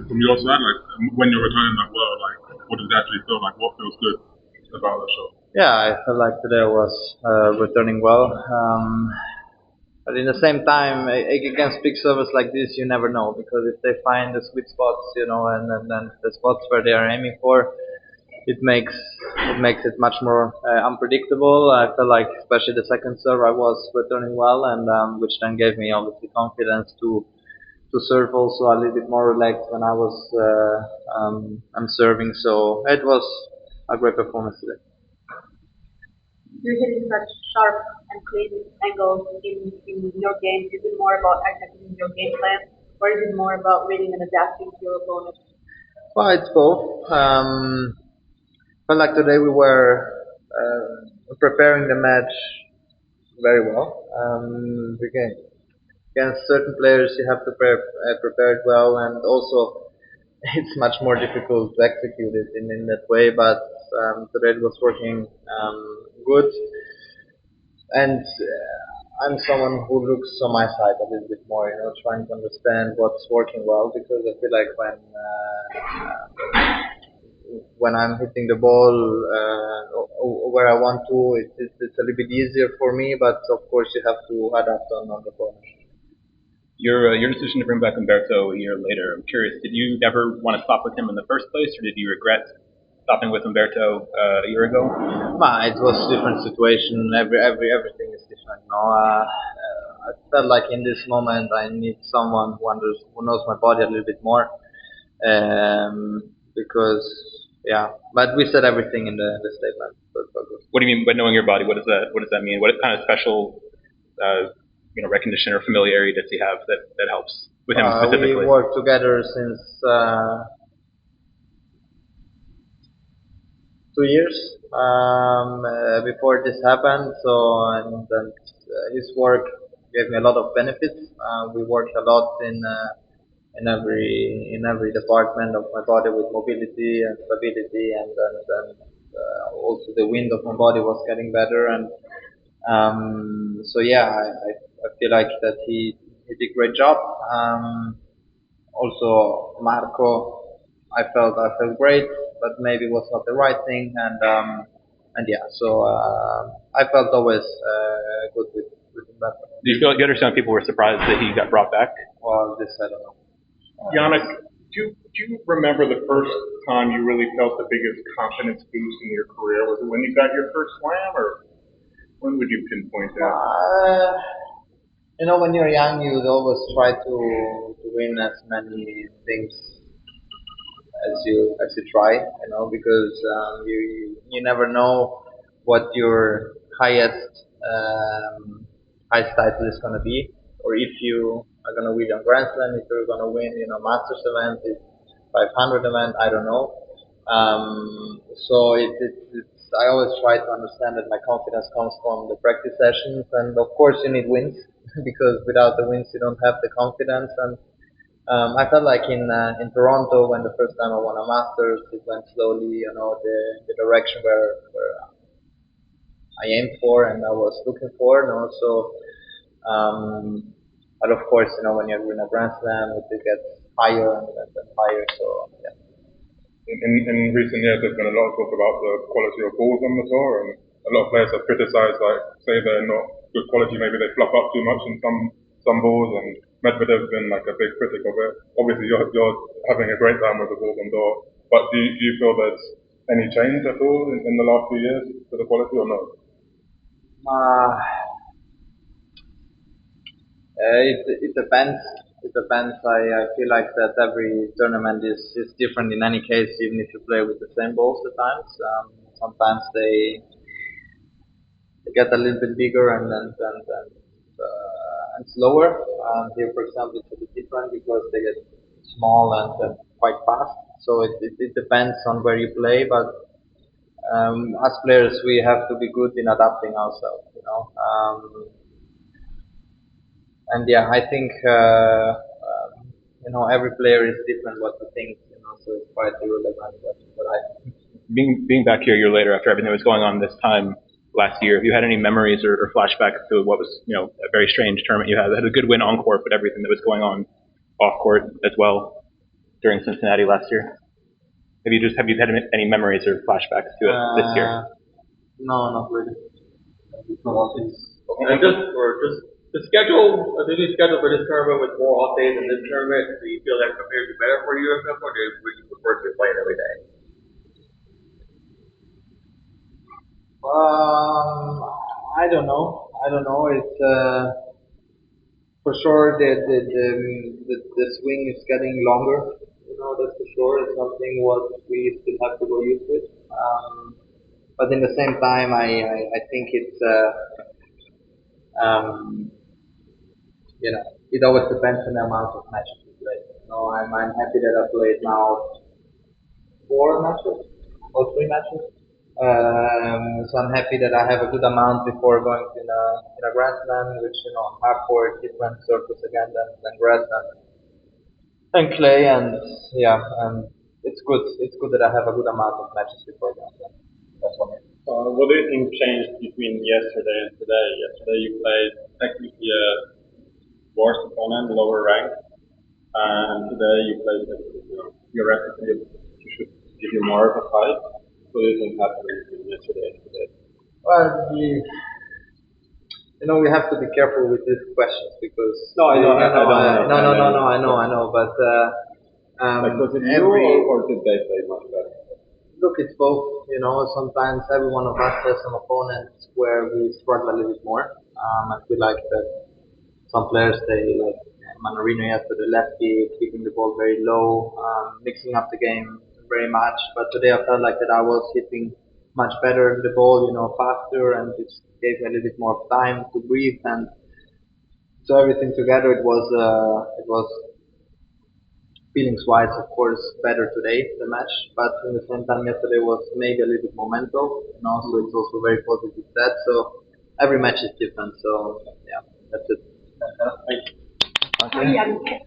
from your side, like when you're returning that well, like what does it actually feel like? What feels good about the show? Yeah, I felt like today I was returning well. But in the same time, against big servers like this, you never know, because if they find the sweet spots, and the spots where they are aiming for, it makes it much more unpredictable. I felt like, especially the second serve, I was returning well, and which then gave me obviously confidence to serve also a little bit more relaxed when I was I'm serving. So it was a great performance today. You're hitting such sharp and clean angles in your game. Is it more about executing your game plan, or is it more about reading and adapting to your opponent? Well, it's both. But like today, we were preparing the match very well. Against certain players, you have to prepare it well, and also it's much more difficult to execute it in that way. But today it was working good, and I'm someone who looks on my side a little bit more, trying to understand what's working well, because I feel like when I'm hitting the ball where I want to, it's a little bit easier for me. But of course, you have to adapt on the ball. Your decision to bring back Umberto a year later, I'm curious, did you never want to stop with him in the first place, or did you regret stopping with Umberto a year ago? It was a different situation. Everything is different. I felt like in this moment I need someone who knows my body a little bit more, because yeah. But we said everything in the statement. What do you mean by knowing your body? What does that mean? What kind of special recognition or familiarity does he have that helps with him specifically? We worked together since 2 years before this happened. So and his work gave me a lot of benefits. We worked a lot in every department of my body, with mobility and stability, and also the wind of my body was getting better. And so yeah, I feel like that he did a great job. Also Marco, I felt great, but maybe it was not the right thing. And yeah, so I felt always good with that. Do you understand people were surprised that he got brought back? Well, this I don't know. Jannik, do you remember the first time you really felt the biggest confidence boost in your career? Was it when you got your first slam, or when would you pinpoint that? When you're young, you always try to win as many things as you try, because you never know what your highest title is gonna be, or if you are gonna win a Grand Slam, if you're gonna win, Masters event, if 500 event, I don't know. So it's I always try to understand that my confidence comes from the practice sessions, and of course you need wins because without the wins you don't have the confidence. And I felt like in Toronto, when the first time I won a Masters, it went slowly, the direction where I aimed for and I was looking for. So, but of course, when you win a Grand Slam, it gets higher and higher. So yeah. In recent years, there's been a lot of talk about the quality of balls on the tour, and a lot of players have criticized, like, say they're not good quality, maybe they fluff up too much in some balls, and Medvedev's been like a big critic of it. Obviously, you're having a great time with the balls on tour, but do you feel there's any change at all in the last few years to the quality, or no? It depends. It depends. I feel like that every tournament is different in any case, even if you play with the same balls at times. Sometimes they get a little bit bigger and slower. Here, for example, it's a bit different because they get small and quite fast. So it depends on where you play, but as players, we have to be good in adapting ourselves. And yeah, I think every player is different what to think. So it's quite irrelevant what I think. Being back here a year later after everything that was going on this time last year, have you had any memories or flashbacks to what was a very strange tournament you had? It had a good win on court, but everything that was going on off court as well. during Cincinnati last year? Have you had any memories or flashbacks to it this year? No, not really. And just the schedule, the new schedule for this tournament with more off days in this tournament, do you feel that prepares you better for US Open, or would you prefer to play it every day? I don't know. It's for sure the swing is getting longer. That's for sure. It's something what we still have to go used to it. But in the same time, I think it's um, it always depends on the amount of matches you play. I'm happy that I played now 4 matches or 3 matches. So I'm happy that I have a good amount before going to in a Grand Slam, which hard court, different surface again than grass and clay, and yeah, it's good. It's good that I have a good amount of matches before Grand Slam. That's one. What do you think changed between yesterday and today? Yesterday you played technically a worse opponent, lower rank, and today you played theoretically you should give you more of a fight. What do you think happened between yesterday and today? Well, we have to be careful with these questions because I know, but was it you or did they play much better? Look, it's both. Sometimes every one of us has some opponents where we struggle a little bit more. I feel like that some players, they like Manarino yesterday, lefty, keeping the ball very low, mixing up the game very much. But today I felt like that I was hitting much better the ball, faster, and it gave me a little bit more time to breathe. And so everything together, it was feelings-wise, of course, better today, the match. But in the same time, yesterday was maybe a little bit momental, so it's also very positive set. So every match is different. So yeah, that's it. Okay.